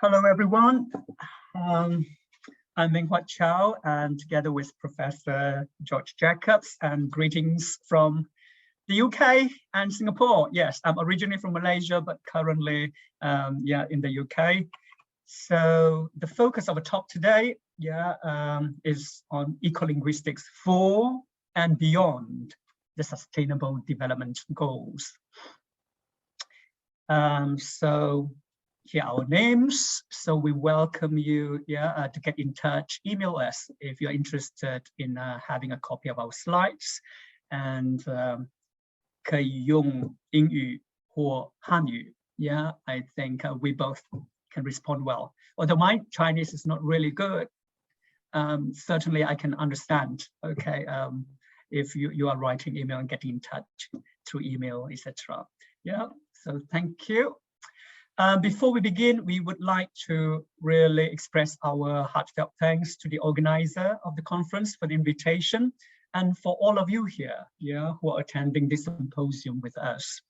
Hello, everyone. I'm Meng Chau, and together with Professor George Jacobs, and greetings from the UK and Singapore. Yes, I'm originally from Malaysia, but currently, in the UK. So the focus of the talk today, is on ecolinguistics for and beyond the Sustainable Development Goals. So here are our names. So we welcome you to get in touch, email us if you're interested in having a copy of our slides. And 可以用英语或汉语. Yeah, I think we both can respond well. Although my Chinese is not really good, certainly I can understand. Okay, if you are writing email and getting in touch through email, etc. Yeah, so thank you. Before we begin, we would like to really express our heartfelt thanks to the organizer of the conference for the invitation, and for all of you here, who are attending this symposium with us.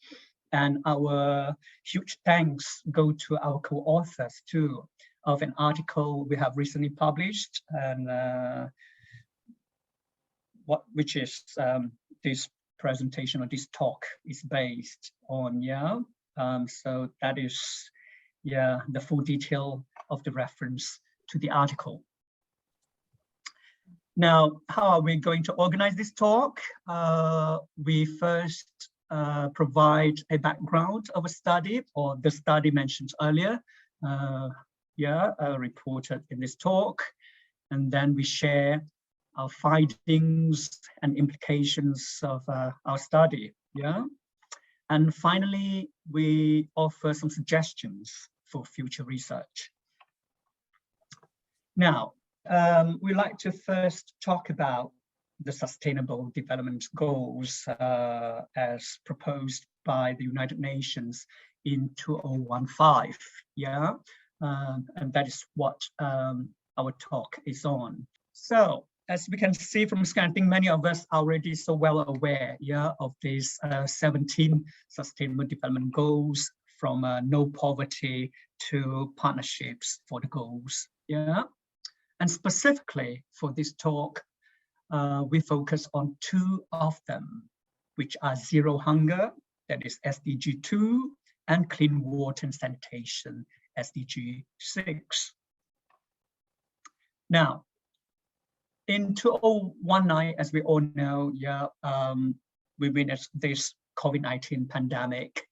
And our huge thanks go to our co-authors too, of an article we have recently published, and which is this presentation or this talk is based on. So that is, the full detail of the reference to the article. Now, how are we going to organize this talk? We first provide a background of a study, or the study mentioned earlier, reported in this talk. And then we share our findings and implications of our study. And finally, we offer some suggestions for future research. Now, we'd like to first talk about the Sustainable Development Goals as proposed by the United Nations in 2015. And that is what our talk is on. So, as we can see from scanning, I think many of us are already so well aware of these 17 Sustainable Development Goals, from no poverty to partnerships for the goals. And specifically for this talk, we focus on two of them, which are zero hunger, that is SDG 2, and clean water and sanitation, SDG 6. Now, in 2019, as we all know, we witnessed this COVID-19 pandemic.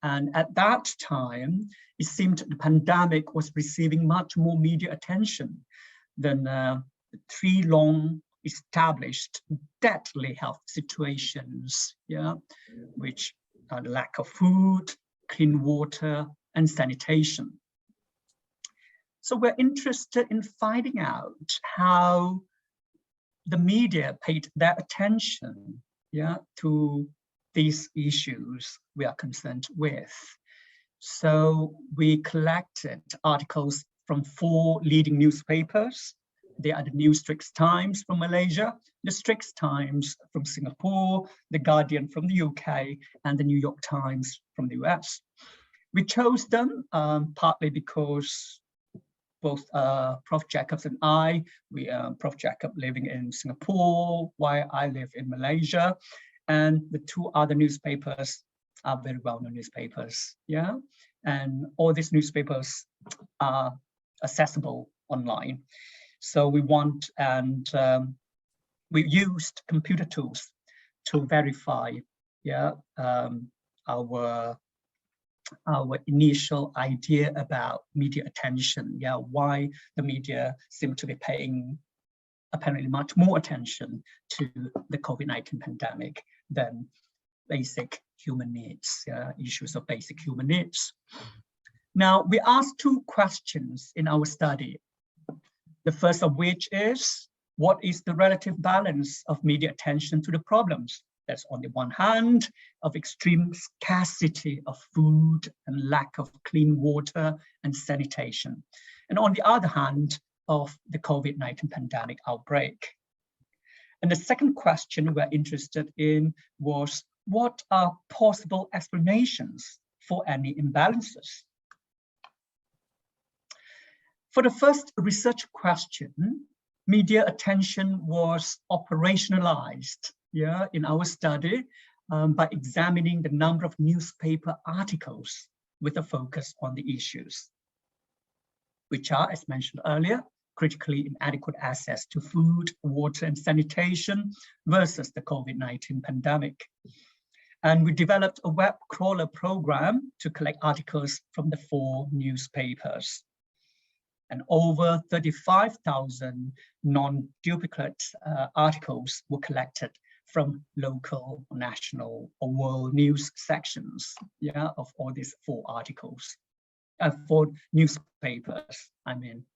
And at that time, it seemed the pandemic was receiving much more media attention than the three long established deadly health situations, which are the lack of food, clean water, and sanitation. So we're interested in finding out how the media paid their attention to these issues we are concerned with. So we collected articles from 4 leading newspapers. They are the New Straits Times from Malaysia, the Straits Times from Singapore, the Guardian from the UK, and the New York Times from the US. We chose them partly because both Prof. Jacobs and I, Prof. Jacob living in Singapore, while I live in Malaysia, and the 2 other newspapers are very well-known newspapers, and all these newspapers are accessible online. So we we used computer tools to verify, our initial idea about media attention, why the media seem to be paying apparently much more attention to the COVID-19 pandemic than basic human needs, issues of basic human needs. Now, we asked 2 questions in our study. The first of which is, what is the relative balance of media attention to the problems? That's on the one hand of extreme scarcity of food and lack of clean water and sanitation, and on the other hand of the COVID-19 pandemic outbreak. And the second question we're interested in was, what are possible explanations for any imbalances? For the first research question, media attention was operationalized, in our study by examining the number of newspaper articles with a focus on the issues, which are, as mentioned earlier, critically inadequate access to food, water, and sanitation versus the COVID-19 pandemic. And we developed a web crawler program to collect articles from the 4 newspapers. And over 35,000 non-duplicate articles were collected from local, national, or world news sections, of all these 4 articles, 4 newspapers, I mean.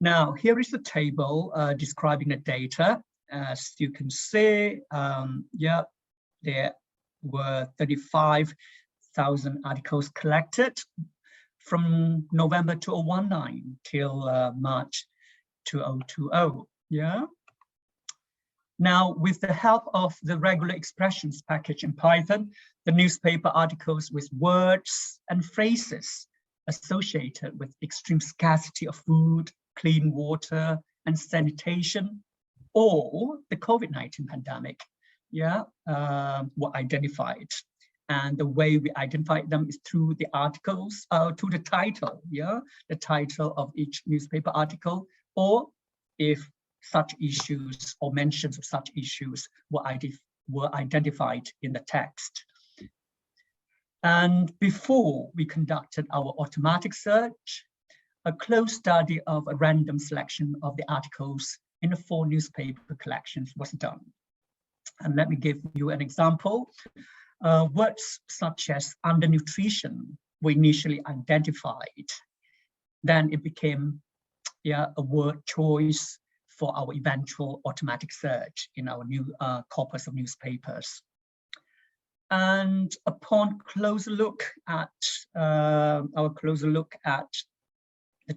Now, here is the table describing the data. As you can see, there were 35,000 articles collected from November 2019 till March 2020, Now, with the help of the regular expressions package in Python, the newspaper articles with words and phrases associated with extreme scarcity of food, clean water, and sanitation, or the COVID-19 pandemic, were identified. And the way we identified them is through the articles, to the title, the title of each newspaper article, or if such issues or mentions of such issues were identified in the text. And before we conducted our automatic search, a close study of a random selection of the articles in the 4 newspaper collections was done. And let me give you an example. Words such as undernutrition were initially identified. Then it became a word choice for our eventual automatic search in our new corpus of newspapers. And upon closer look at the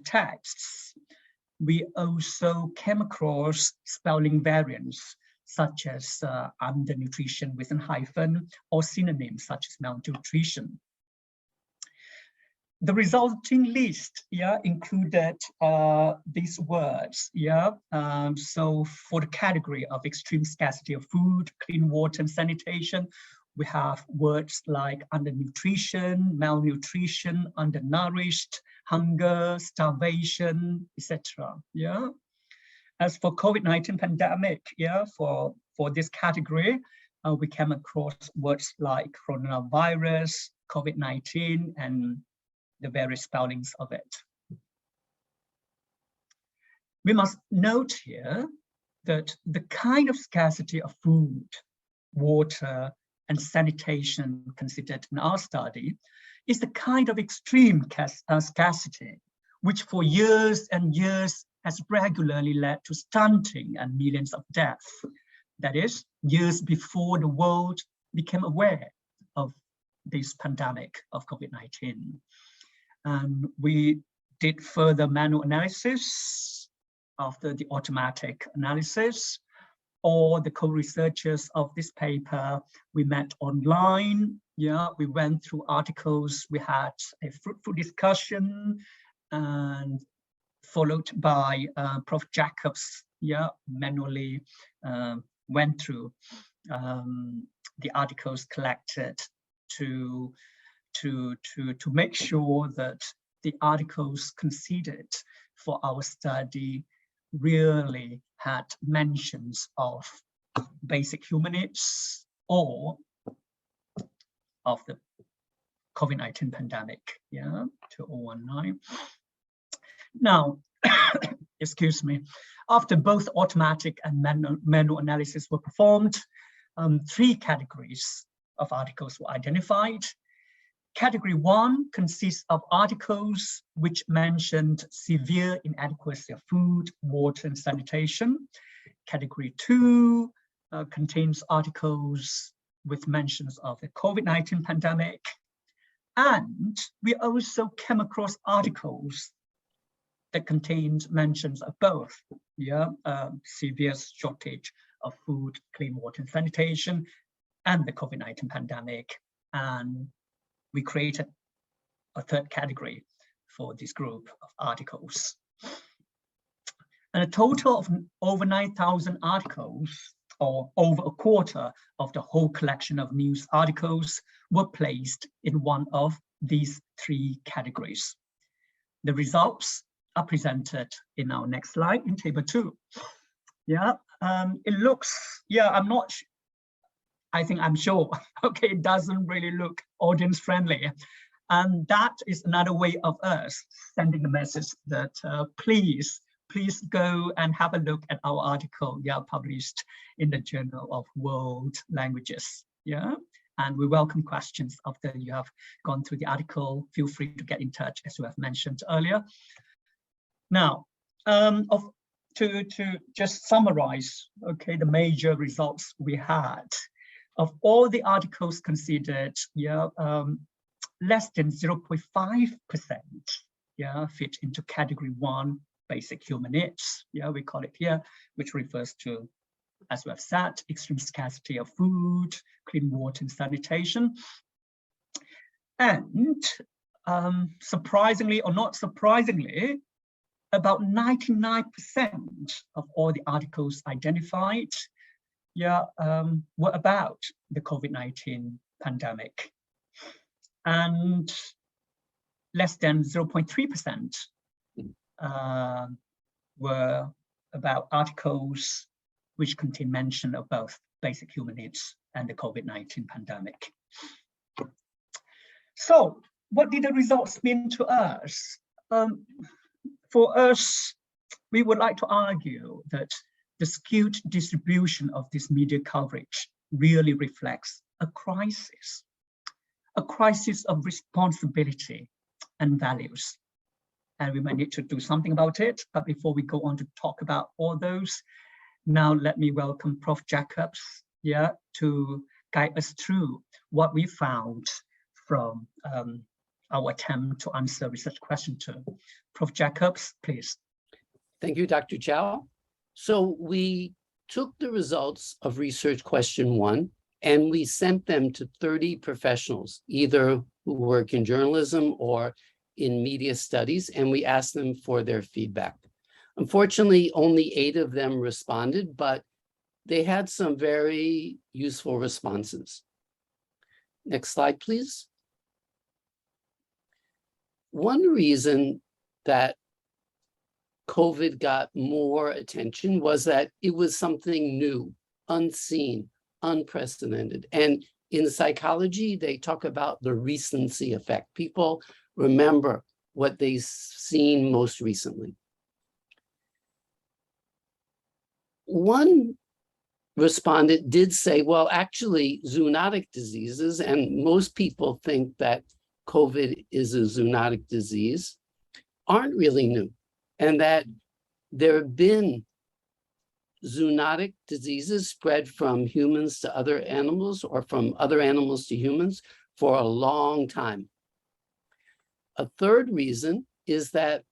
texts, we also came across spelling variants such as undernutrition with a hyphen, or synonyms such as malnutrition. The resulting list, included these words, so for the category of extreme scarcity of food, clean water, and sanitation, we have words like undernutrition, malnutrition, undernourished, hunger, starvation, etc. As for COVID-19 pandemic, for this category, we came across words like coronavirus, COVID-19, and the various spellings of it. We must note here that the kind of scarcity of food, water, and sanitation considered in our study is the kind of extreme scarcity, which for years and years has regularly led to stunting and millions of deaths. That is, years before the world became aware of this pandemic of COVID-19. And we did further manual analysis after the automatic analysis. All the co-researchers of this paper, we met online. We went through articles. We had a fruitful discussion, and followed by Prof. Jacobs, manually went through the articles collected to make sure that the articles considered for our study really had mentions of basic human needs or of the COVID-19 pandemic, 2019. Now, excuse me, after both automatic and manual analysis were performed, 3 categories of articles were identified. Category 1 consists of articles which mentioned severe inadequacy of food, water, and sanitation. Category 2 contains articles with mentions of the COVID-19 pandemic. And we also came across articles that contained mentions of both, severe shortage of food, clean water, and sanitation, and the COVID-19 pandemic. And we created a 3rd category for this group of articles. And a total of over 9,000 articles, or over a quarter of the whole collection of news articles, were placed in one of these three categories. The results are presented in our next slide in table 2. Yeah, it looks, yeah, I'm sure, okay, it doesn't really look audience friendly. And that is another way of us sending the message that please go and have a look at our article, yeah, published in the Journal of World Languages, yeah. And we welcome questions after you have gone through the article. Feel free to get in touch, as we have mentioned earlier. Now, to just summarize, okay, the major results we had. Of all the articles considered, yeah, less than 0.5%, yeah, fit into category 1, basic human needs, yeah, we call it here, which refers to, as we have said, extreme scarcity of food, clean water and sanitation. And surprisingly or not surprisingly, about 99% of all the articles identified, yeah, were about the COVID-19 pandemic. And less than 0.3% were about articles which contain mention of both basic human needs and the COVID-19 pandemic. So what did the results mean to us? For us, we would like to argue that the skewed distribution of this media coverage really reflects a crisis of responsibility and values. And we might need to do something about it. But before we go on to talk about all those, now let me welcome Prof. Jacobs, yeah, to guide us through what we found from our attempt to answer research question 2. Prof. Jacobs, please. Thank you, Dr. Chau. So we took the results of research question 1 and we sent them to 30 professionals, either who work in journalism or in media studies, and we asked them for their feedback. Unfortunately, only 8 of them responded, but they had some very useful responses. Next slide, please. One reason that COVID got more attention was that it was something new, unseen, unprecedented. And in psychology, they talk about the recency effect. People remember what they've seen most recently. One respondent did say, well, actually, zoonotic diseases, and most people think that COVID is a zoonotic disease, aren't really new, and that there have been zoonotic diseases spread from humans to other animals or from other animals to humans for a long time. A third reason is that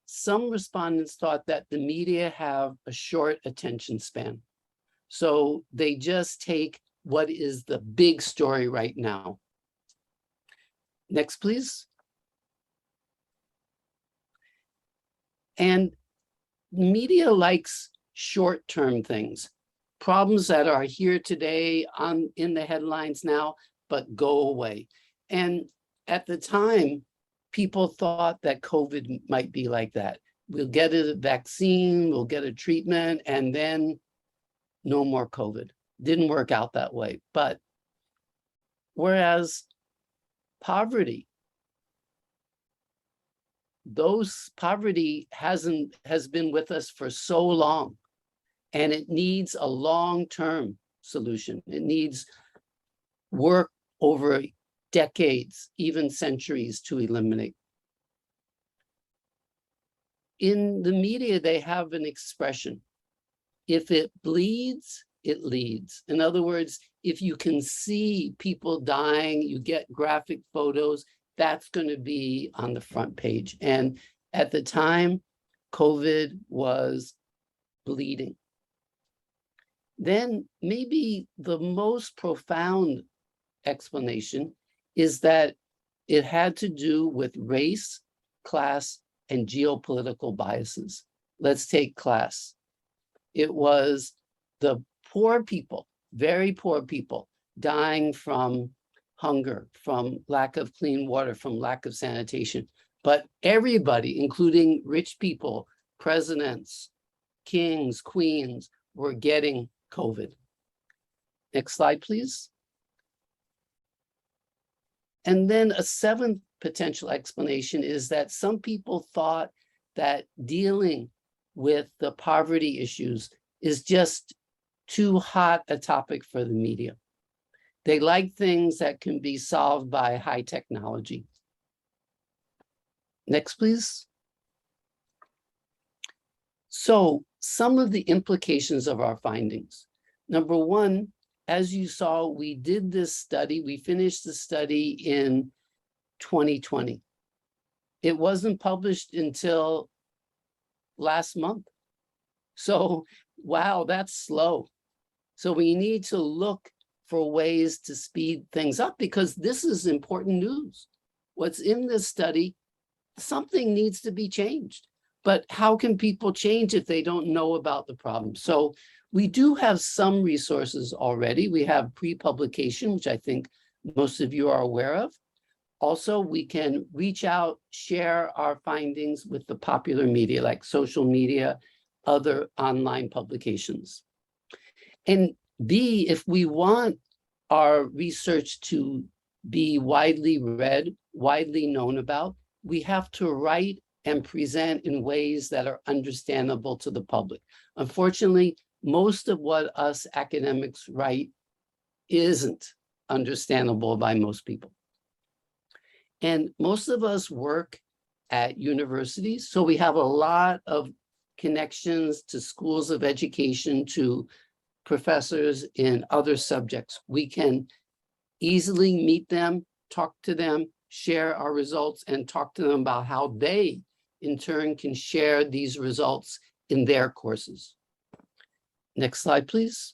some respondents thought that the media have a short attention span. So they just take what is the big story right now. Next, please. And media likes short-term things, problems that are here today in the headlines now, but go away. And at the time, people thought that COVID might be like that. We'll get a vaccine, we'll get a treatment, and then no more COVID. Didn't work out that way. But whereas poverty, poverty has been with us for so long, and it needs a long-term solution. It needs work over decades, even centuries, to eliminate. In the media, they have an expression: if it bleeds, it leads. In other words, if you can see people dying, you get graphic photos, that's going to be on the front page. And at the time, COVID was bleeding. Then maybe the most profound explanation is that it had to do with race class, and geopolitical biases. Let's take class. It was the poor people, very poor people, dying from hunger, from lack of clean water, from lack of sanitation. But everybody, including rich people, presidents, kings, queens, were getting COVID. Next slide, please. And then a seventh potential explanation is that some people thought that dealing with the poverty issues is just too hot a topic for the media. They like things that can be solved by high technology. Next, please. So some of the implications of our findings. Number one, as you saw, we did this study, we finished the study in 2020. It wasn't published until last month. So, wow, that's slow. So we need to look for ways to speed things up because this is important news. What's in this study, something needs to be changed. But how can people change if they don't know about the problem? So we do have some resources already. We have pre-publication, which I think most of you are aware of. Also, we can reach out, share our findings with the popular media, like social media, other online publications. And B, if we want our research to be widely read, widely known about, we have to write and present in ways that are understandable to the public. Unfortunately, most of what us academics write isn't understandable by most people. And most of us work at universities, so we have a lot of connections to schools of education, to professors in other subjects. We can easily meet them, talk to them, share our results, and talk to them about how they, in turn, can share these results in their courses. Next slide, please.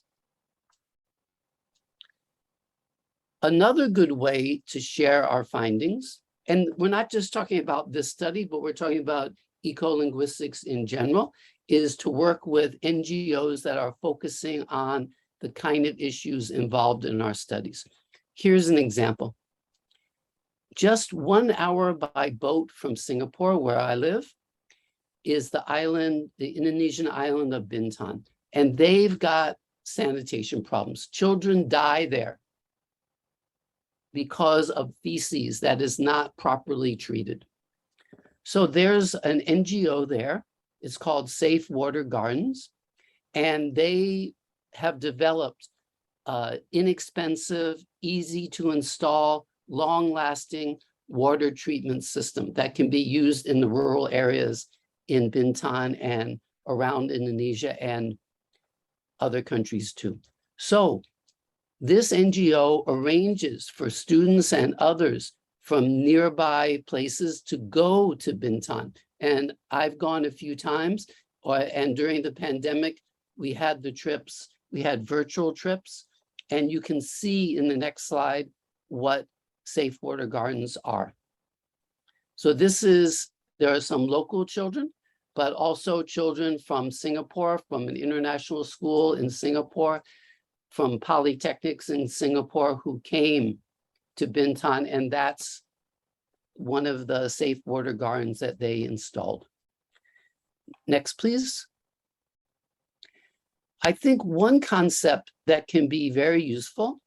Another good way to share our findings, and we're not just talking about this study, but we're talking about ecolinguistics in general, is to work with NGOs that are focusing on the kind of issues involved in our studies. Here's an example. Just 1 hour by boat from Singapore, where I live, is the island, the Indonesian island of Bintan. And they've got sanitation problems. Children die there because of feces that is not properly treated. So there's an NGO there. It's called Safe Water Gardens. And they have developed inexpensive, easy to install, long-lasting water treatment system that can be used in the rural areas in Bintan and around Indonesia and other countries too. So this NGO arranges for students and others from nearby places to go to Bintan. And I've gone a few times, and during the pandemic, we had the trips, we had virtual trips, and you can see in the next slide what Safe Water Gardens are. So there are some local children, but also children from Singapore, from an international school in Singapore, from polytechnics in Singapore who came to Bintan, and that's one of the Safe Water Gardens that they installed. Next, please. I think one concept that can be very useful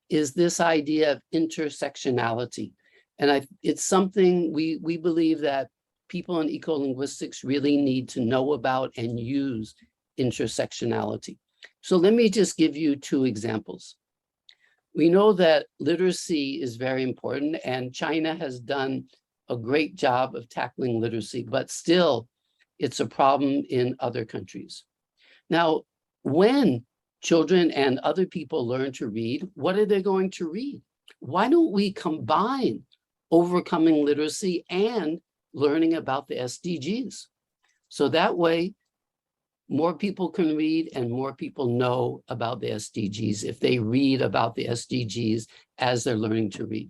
is this idea of intersectionality. And it's something we believe that people in ecolinguistics really need to know about and use intersectionality. So let me just give you two examples. We know that literacy is very important, and China has done a great job of tackling literacy, but still it's a problem in other countries. Now, when children and other people learn to read, what are they going to read? Why don't we combine overcoming literacy and learning about the SDGs? So that way, more people can read and more people know about the SDGs if they read about the SDGs as they're learning to read.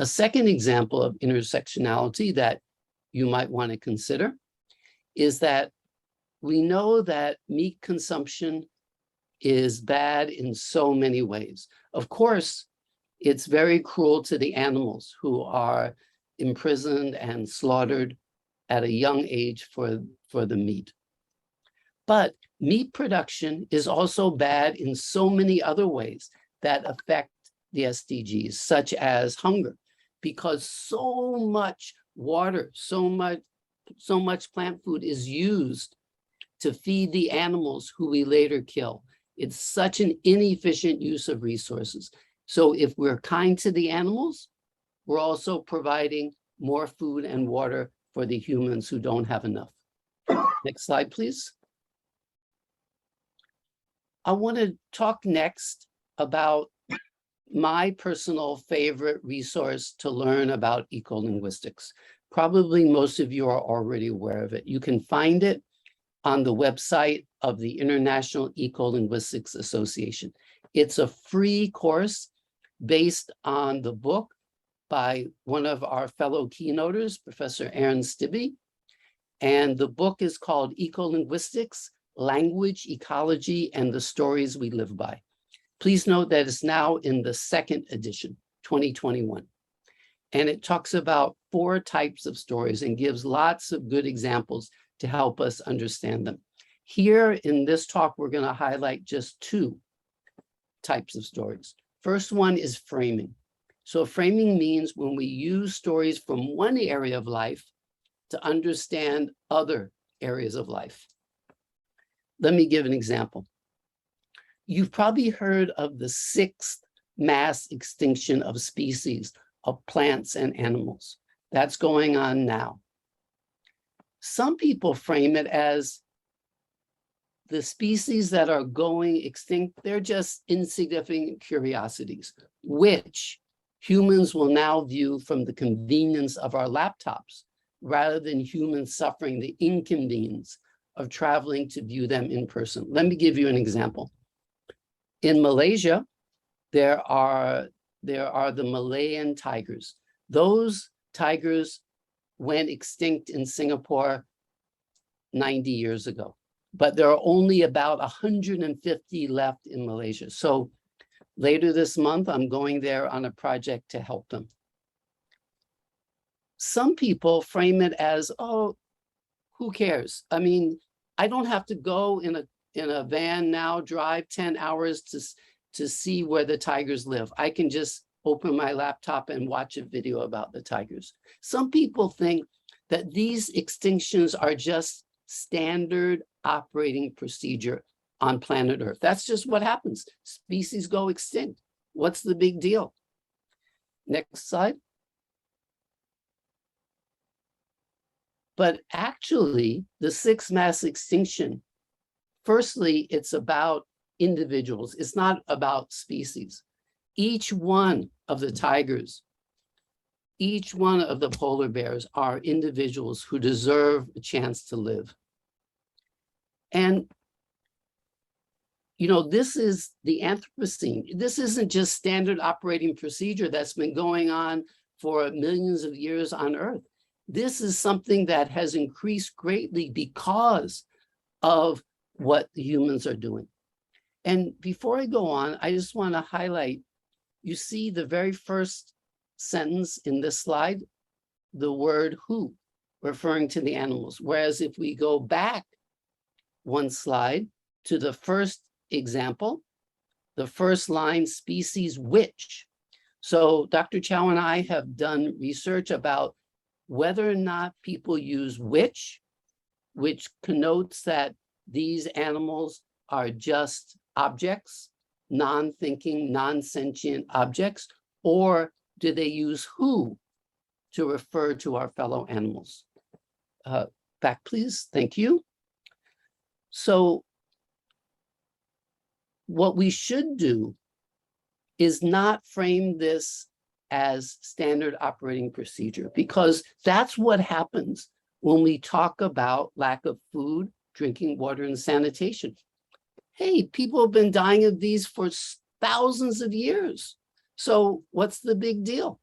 A second example of intersectionality that you might want to consider is that we know that meat consumption is bad in so many ways. Of course, it's very cruel to the animals who are imprisoned and slaughtered at a young age for the meat. But meat production is also bad in so many other ways that affect the SDGs, such as hunger, because so much water, so much plant food is used to feed the animals who we later kill. It's such an inefficient use of resources. So if we're kind to the animals, we're also providing more food and water for the humans who don't have enough. Next slide, please. I want to talk next about my personal favorite resource to learn about ecolinguistics. Probably most of you are already aware of it. You can find it on the website of the International Ecolinguistics Association. It's a free course based on the book by one of our fellow keynoters, Professor Aaron Stibbe. And the book is called Ecolinguistics, Language, Ecology, and the Stories We Live By. Please note that it's now in the second edition, 2021. And it talks about 4 types of stories and gives lots of good examples to help us understand them. Here in this talk, we're going to highlight just 2 types of stories. First one is framing. So framing means when we use stories from one area of life to understand other areas of life. Let me give an example. You've probably heard of the 6th mass extinction of species of plants and animals. That's going on now. Some people frame it as the species that are going extinct, they're just insignificant curiosities, which humans will now view from the convenience of our laptops, rather than humans suffering the inconvenience of traveling to view them in person. Let me give you an example. In Malaysia, there are the Malayan tigers. Those tigers went extinct in Singapore 90 years ago, but there are only about 150 left in Malaysia. So later this month, I'm going there on a project to help them. Some people frame it as, oh, who cares? I mean, I don't have to go in a van now, drive 10 hours to see where the tigers live. I can just open my laptop and watch a video about the tigers. Some people think that these extinctions are just standard operating procedure on planet Earth. That's just what happens. Species go extinct. What's the big deal? Next slide. But actually, the 6th mass extinction, firstly, it's about individuals. It's not about species. Each one of the tigers, each one of the polar bears are individuals who deserve a chance to live. And, you know, this is the Anthropocene. This isn't just standard operating procedure that's been going on for millions of years on Earth. This is something that has increased greatly because of what the humans are doing. And before I go on, I just want to highlight, you see the very first sentence in this slide, the word who, referring to the animals. Whereas if we go back one slide to the first example, the first line, species which. So Dr. Chau and I have done research about whether or not people use which connotes that these animals are just objects, non-thinking, non-sentient objects, or do they use who to refer to our fellow animals? Back, please. Thank you. So what we should do is not frame this as standard operating procedure, because that's what happens when we talk about lack of food, drinking water, and sanitation. Hey, people have been dying of these for thousands of years. So what's the big deal?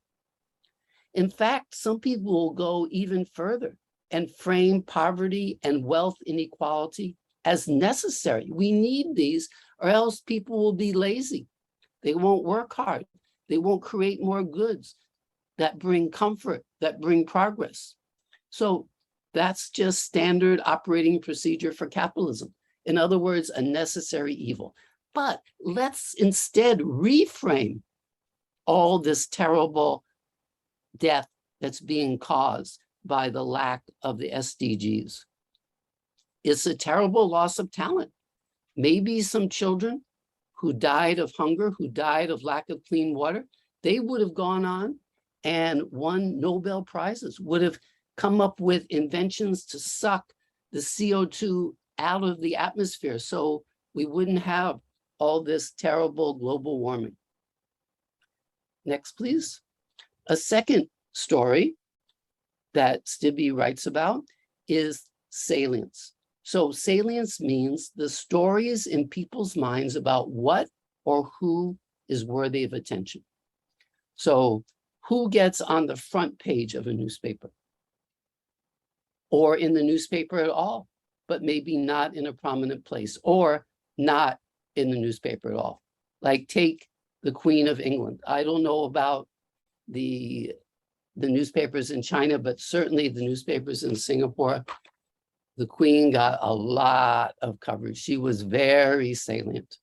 In fact, some people will go even further and frame poverty and wealth inequality as necessary. We need these, or else people will be lazy. They won't work hard. They won't create more goods that bring comfort, that bring progress. So that's just standard operating procedure for capitalism. In other words, a necessary evil. But let's instead reframe all this terrible death that's being caused by the lack of the SDGs. It's a terrible loss of talent. Maybe some children who died of hunger, who died of lack of clean water, they would have gone on and won Nobel Prizes, would have come up with inventions to suck the CO2 out of the atmosphere so we wouldn't have all this terrible global warming. Next, please. A second story that Stibbe writes about is salience. So salience means the stories in people's minds about what or who is worthy of attention. So who gets on the front page of a newspaper? Or in the newspaper at all, but maybe not in a prominent place, or not in the newspaper at all. Like take the Queen of England. I don't know about the newspapers in China, but certainly the newspapers in Singapore, the Queen got a lot of coverage. She was very salient.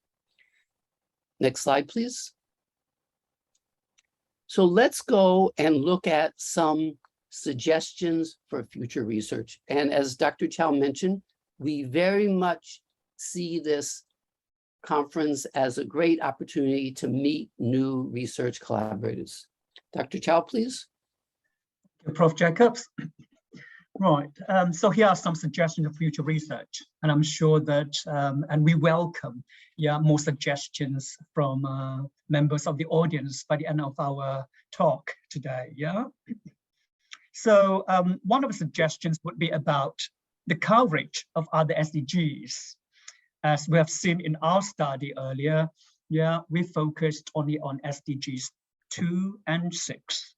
Next slide, please. So let's go and look at some suggestions for future research. And as Dr. Chau mentioned, we very much see this conference as a great opportunity to meet new research collaborators. Dr. Chau, please. Prof. Jacobs. Right, so here are some suggestions of future research, and I'm sure that, and we welcome, more suggestions from members of the audience by the end of our talk today, So one of the suggestions would be about the coverage of other SDGs. As we have seen in our study earlier, we focused only on SDGs 2 and 6.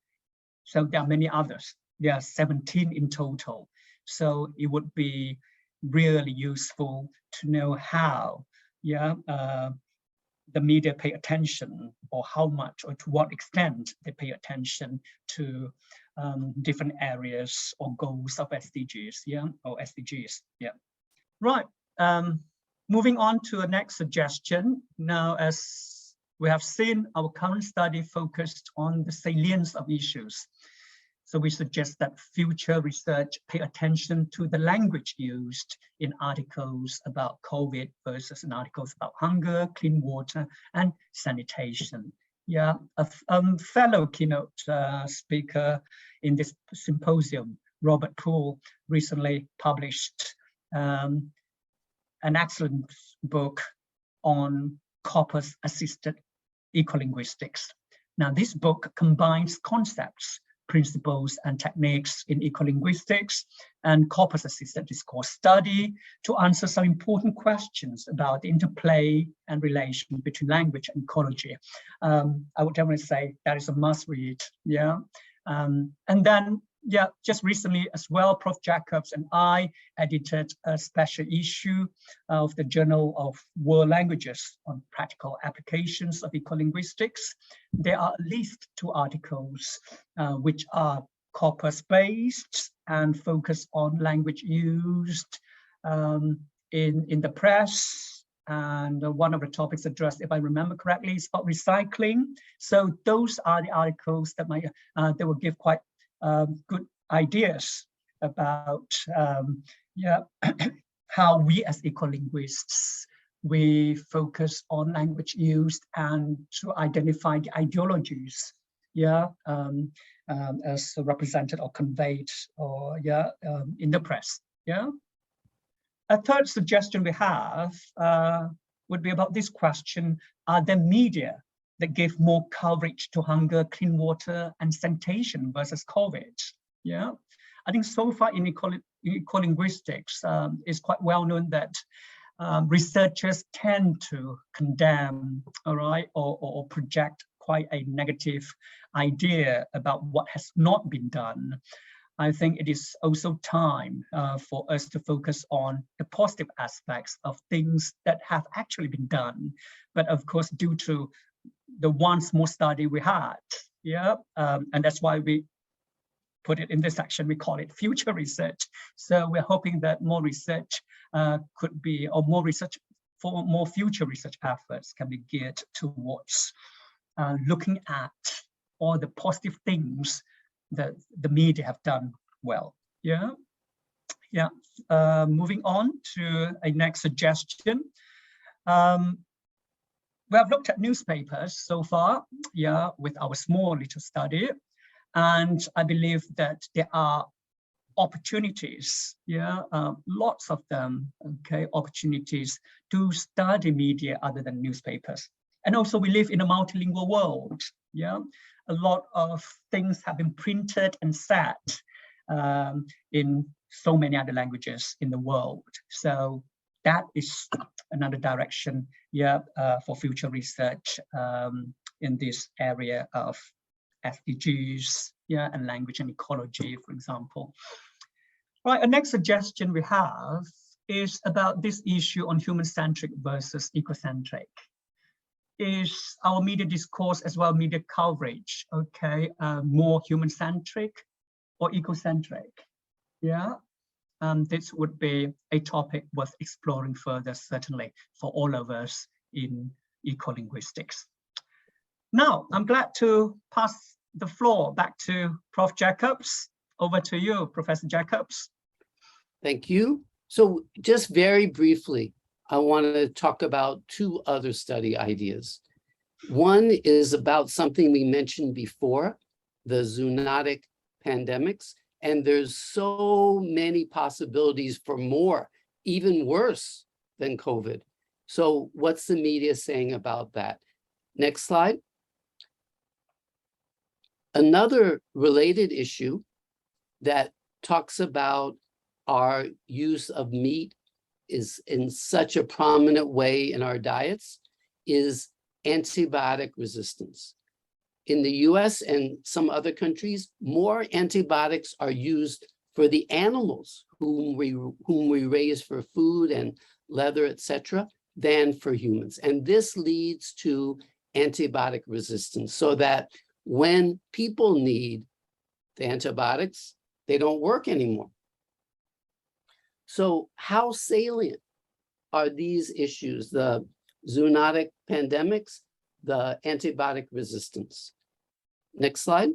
So there are many others. There are 17 in total. So it would be really useful to know how the media pay attention, or how much or to what extent they pay attention to different areas or goals of SDGs, or SDGs, Right, moving on to the next suggestion. Now, as we have seen, our current study focused on the salience of issues. So we suggest that future research pay attention to the language used in articles about COVID versus in articles about hunger, clean water, and sanitation. A fellow keynote speaker in this symposium, Robert Poole, recently published an excellent book on corpus-assisted ecolinguistics. Now, this book combines concepts, principles, and techniques in ecolinguistics and corpus-assisted discourse study to answer some important questions about the interplay and relation between language and ecology. I would definitely say that is a must-read, and then, just recently as well, Prof. Jacobs and I edited a special issue of the Journal of World Languages on practical applications of ecolinguistics. There are at least 2 articles which are corpus-based and focus on language used in the press. And one of the topics addressed, if I remember correctly, is about recycling. So those are the articles that they will give quite good ideas about how we as ecolinguists, we focus on language used and to identify the ideologies, as represented or conveyed or in the press. A third suggestion we have would be about this question: are there media that give more coverage to hunger, clean water, and sanitation versus COVID? I think so far in ecolinguistics, it's quite well known that researchers tend to condemn, or project quite a negative idea about what has not been done. I think it is also time for us to focus on the positive aspects of things that have actually been done. But of course, due to the one small study we had, and that's why we put it in this section, we call it future research. So we're hoping that more research could be, or more research for more future research efforts can be geared towards looking at all the positive things that the media have done well. Moving on to a next suggestion. We have looked at newspapers so far, with our small little study, and I believe that there are opportunities, lots of them, opportunities to study media other than newspapers. And also we live in a multilingual world, a lot of things have been printed and set in so many other languages in the world. So that is another direction, for future research in this area of SDGs, and language and ecology, for example. Right, a next suggestion we have is about this issue on human-centric versus ecocentric. Is our media discourse as well media coverage, more human-centric or ecocentric? This would be a topic worth exploring further, certainly, for all of us in ecolinguistics. Now, I'm glad to pass the floor back to Prof. Jacobs. Over to you, Professor Jacobs. Thank you. So just very briefly, I want to talk about two other study ideas. One is about something we mentioned before, the zoonotic pandemics, and there's so many possibilities for more, even worse than COVID. So what's the media saying about that? Next slide. Another related issue that talks about our use of meat is in such a prominent way in our diets is antibiotic resistance. In the US and some other countries, more antibiotics are used for the animals whom we raise for food and leather, etc., than for humans. And this leads to antibiotic resistance, so that when people need the antibiotics, they don't work anymore. So how salient are these issues, the zoonotic pandemics, the antibiotic resistance? Next slide.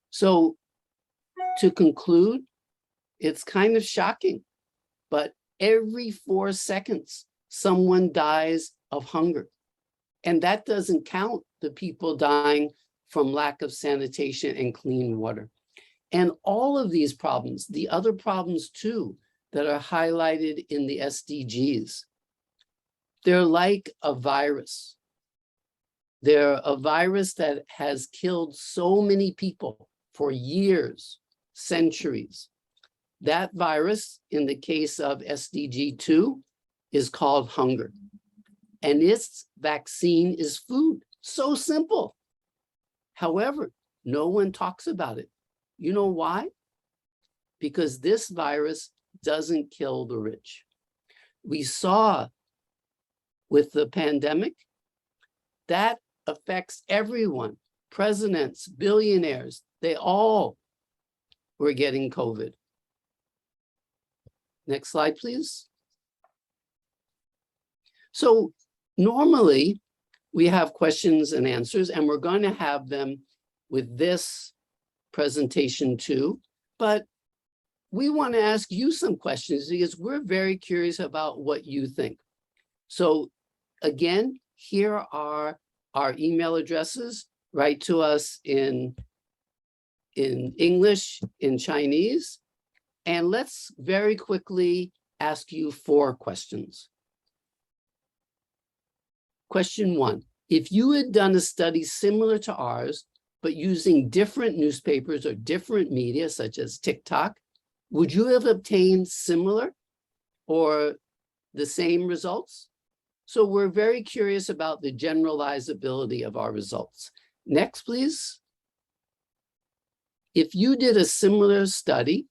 So to conclude, it's kind of shocking, but every 4 seconds, someone dies of hunger. And that doesn't count the people dying from lack of sanitation and clean water. And all of these problems, the other problems too, that are highlighted in the SDGs, they're like a virus. They're a virus that has killed so many people for years, centuries. That virus, in the case of SDG 2, is called hunger. And its vaccine is food. So simple. However, no one talks about it. You know why? Because this virus doesn't kill the rich. We saw with the pandemic, that affects everyone. Presidents, billionaires, they all were getting COVID. Next slide, please. So normally we have questions and answers, and we're going to have them with this presentation too, but we want to ask you some questions because we're very curious about what you think. So again, here are our email addresses. Write to us in English, in Chinese, and let's very quickly ask you 4 questions. Question 1, if you had done a study similar to ours, but using different newspapers or different media, such as TikTok, would you have obtained similar or the same results? So we're very curious about the generalizability of our results. Next, please. If you did a similar study,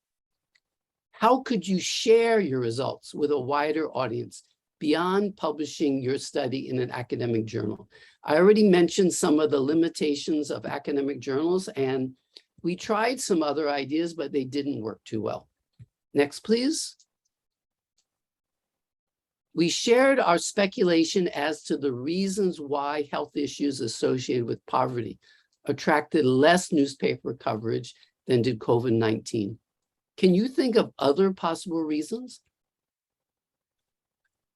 how could you share your results with a wider audience beyond publishing your study in an academic journal? I already mentioned some of the limitations of academic journals, and we tried some other ideas, but they didn't work too well. Next, please. We shared our speculation as to the reasons why health issues associated with poverty attracted less newspaper coverage than did COVID-19. Can you think of other possible reasons?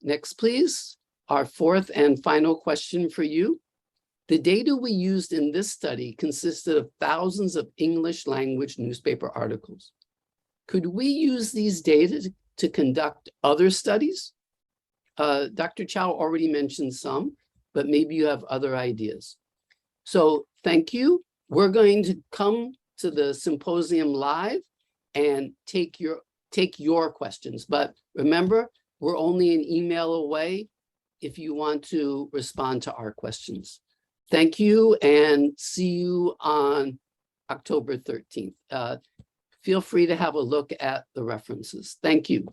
Next, please. Our fourth and final question for you. The data we used in this study consisted of thousands of English language newspaper articles. Could we use these data to conduct other studies? Dr. Chau already mentioned some, but maybe you have other ideas. So thank you. We're going to come to the symposium live and take your questions. But remember, we're only an email away if you want to respond to our questions. Thank you and see you on October 13th. Feel free to have a look at the references. Thank you.